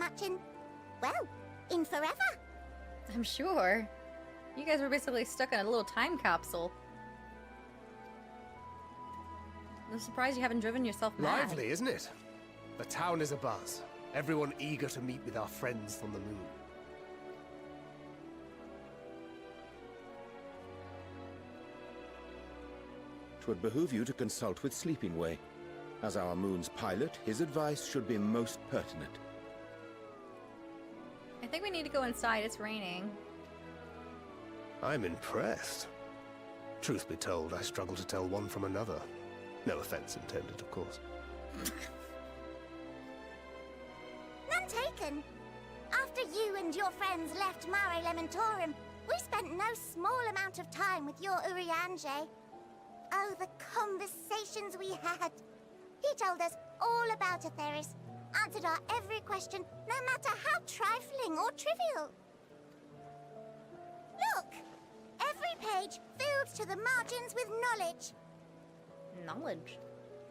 much in, well, in forever. I'm sure. You guys were basically stuck in a little time capsule. I'm surprised you haven't driven yourself mad. Lively, isn't it? The town is abuzz. Everyone eager to meet with our friends from the moon. 'Twould behoove you to consult with Sleeping Way. As our moon's pilot, his advice should be most pertinent. I think we need to go inside. It's raining. I'm impressed. Truth be told, I struggle to tell one from another. No offense intended, of course. None taken. After you and your friends left Mare Elementorum, we spent no small amount of time with your Urianger. Oh, the conversations we had. He told us all about Atheris, answered our every question, no matter how trifling or trivial. Look! Every page filled to the margins with knowledge. Knowledge?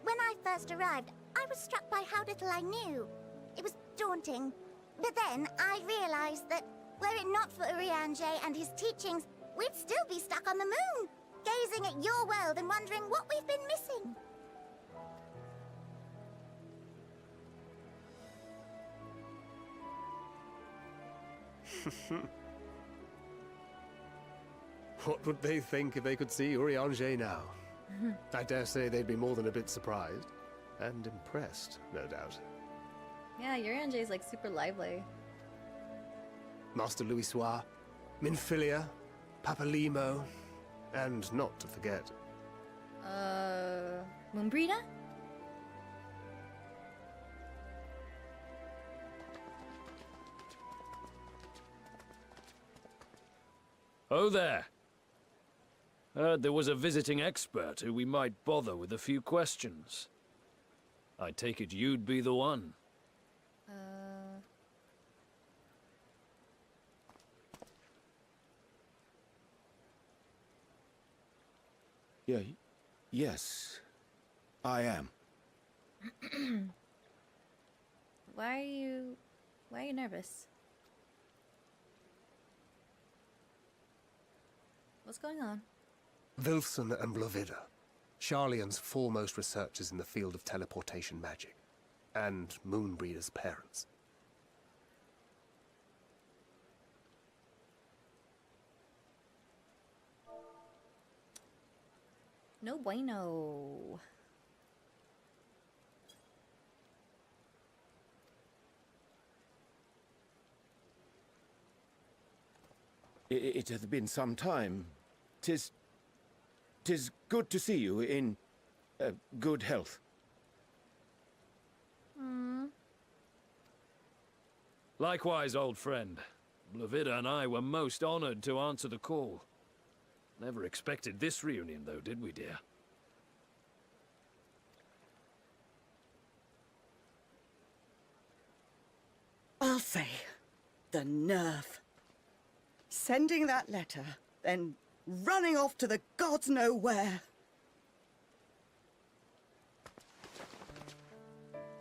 When I first arrived, I was struck by how little I knew. It was daunting. But then I realized that, were it not for Urianger and his teachings, we'd still be stuck on the moon, gazing at your world and wondering what we've been missing. What would they think if they could see Urianger now? I dare say they'd be more than a bit surprised. And impressed, no doubt. Yeah, Urianger is like super lively. Master Louisoix, Minfilia, Papalimo, and not to forget... Moenbryda? Oh there. Heard there was a visiting expert who we might bother with a few questions. I take it you'd be the one. Yes, I am. Why are you nervous? What's going on? Wilson and Moenbryda, Sharlayan's foremost researchers in the field of teleportation magic, and Moenbryda's parents. No bueno. It hath been some time. 'Tis good to see you in good health. Likewise, old friend. Moenbryda and I were most honored to answer the call. Never expected this reunion, though, did we, dear? I'll say, the nerve. Sending that letter, then running off to the gods know where.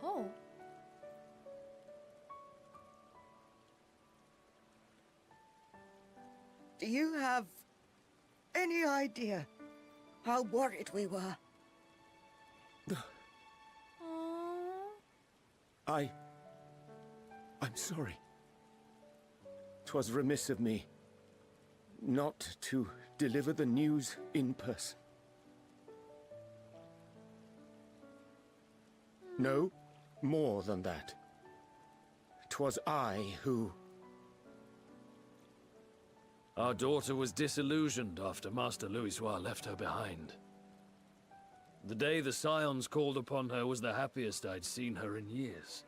Oh. Do you have any idea how worried we were? I'm sorry. 'Twas remiss of me not to deliver the news in person. No, more than that. 'Twas I who... Our daughter was disillusioned after Master Louisoix left her behind. The day the Scions called upon her was the happiest I'd seen her in years.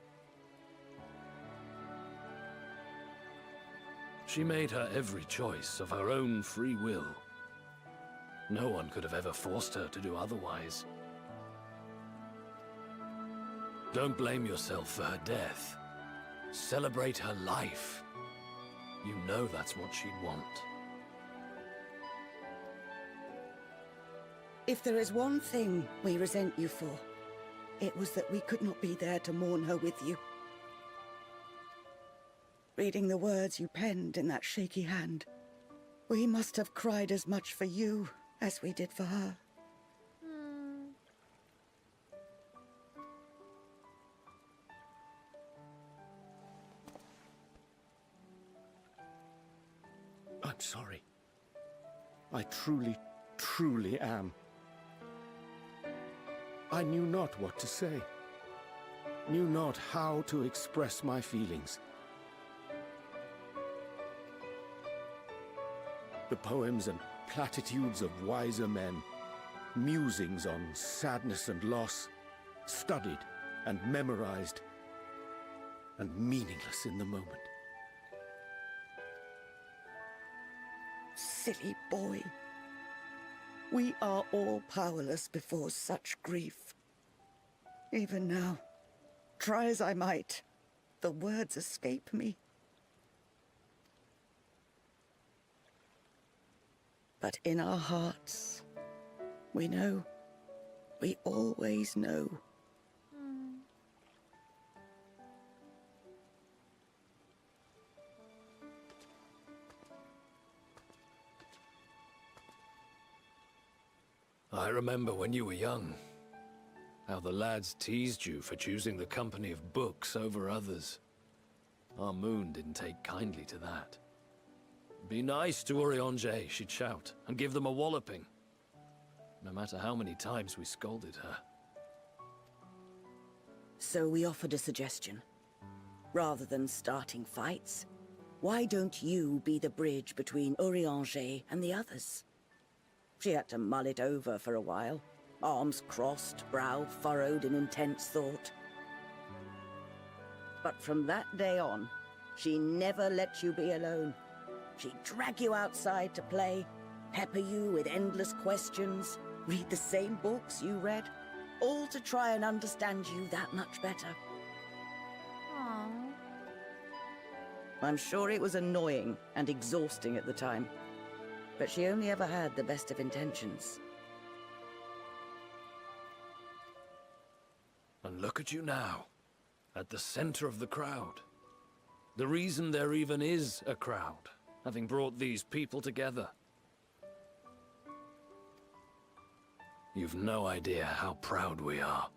She made her every choice of her own free will. No one could have ever forced her to do otherwise. Don't blame yourself for her death. Celebrate her life. You know that's what she'd want. If there is one thing we resent you for, it was that we could not be there to mourn her with you. reading the words you penned in that shaky hand. We must have cried as much for you as we did for her. I'm sorry. I truly, truly am. I knew not what to say. Knew not how to express my feelings. The poems and platitudes of wiser men, musings on sadness and loss, studied and memorized, and meaningless in the moment. Silly boy. We are all powerless before such grief. Even now, try as I might, the words escape me. But in our hearts, we know, we always know. I remember when you were young, how the lads teased you for choosing the company of books over others. Our moon didn't take kindly to that. Be nice to Urianger, she'd shout, and give them a walloping. No matter how many times we scolded her. So we offered a suggestion. Rather than starting fights, why don't you be the bridge between Urianger and the others? She had to mull it over for a while, arms crossed, brow furrowed in intense thought. But from that day on, she never let you be alone. She'd drag you outside to play, pepper you with endless questions, read the same books you read, all to try and understand you that much better. Aww. I'm sure it was annoying and exhausting at the time, but she only ever had the best of intentions. And look at you now, at the center of the crowd. The reason there even is a crowd, having brought these people together. You've no idea how proud we are.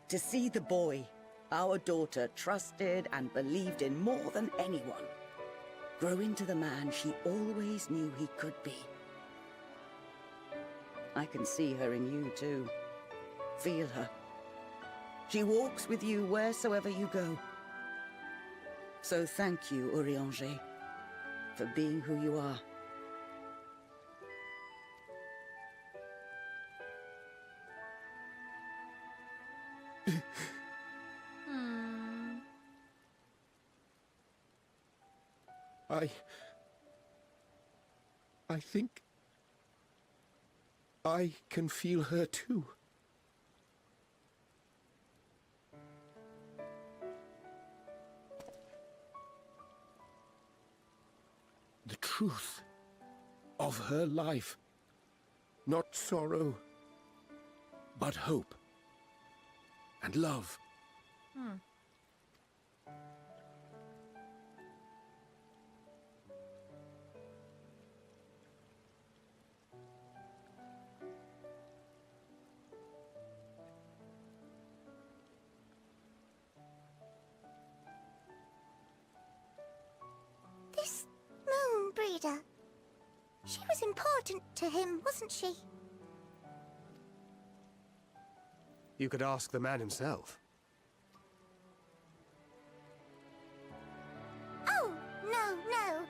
To see the boy, our daughter, trusted and believed in more than anyone, grow into the man she always knew he could be. I can see her in you too. Feel her. She walks with you wheresoever you go. So thank you, Urianger, for being who you are. I think I can feel her too. The truth of her life. Not sorrow, but hope and love. This Moenbryda, she was important to him, wasn't she? You could ask the man himself. Oh, no.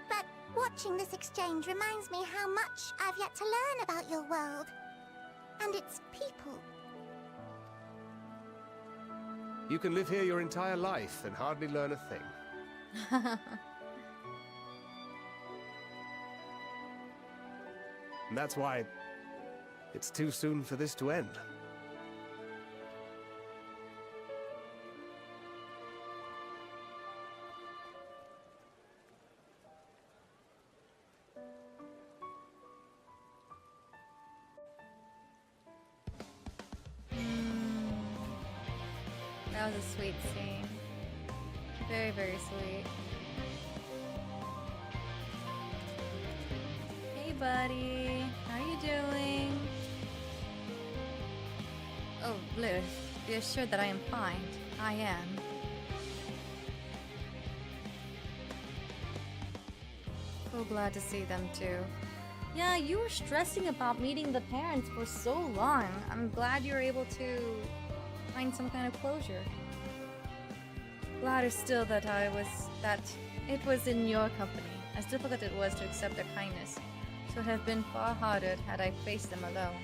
But watching this exchange reminds me how much I've yet to learn about your world. And its people. You can live here your entire life and hardly learn a thing. And that's why it's too soon for this to end. That was a sweet scene. Very, very sweet. Hey, buddy. How are you doing? Oh, Blue, be assured that I am fine. I am. So glad to see them too. Yeah, you were stressing about meeting the parents for so long. I'm glad you were able to find some kind of closure. Gladder still that it was in your company, as difficult it was to accept their kindness. So it would have been far harder had I faced them alone.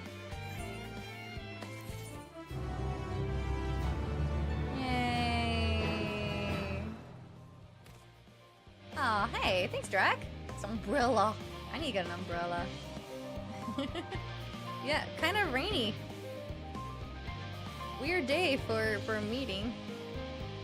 Yay! Aw, hey, thanks, Drac. It's an umbrella. I need to get an umbrella. Yeah, kind of rainy. Weird day for a meeting.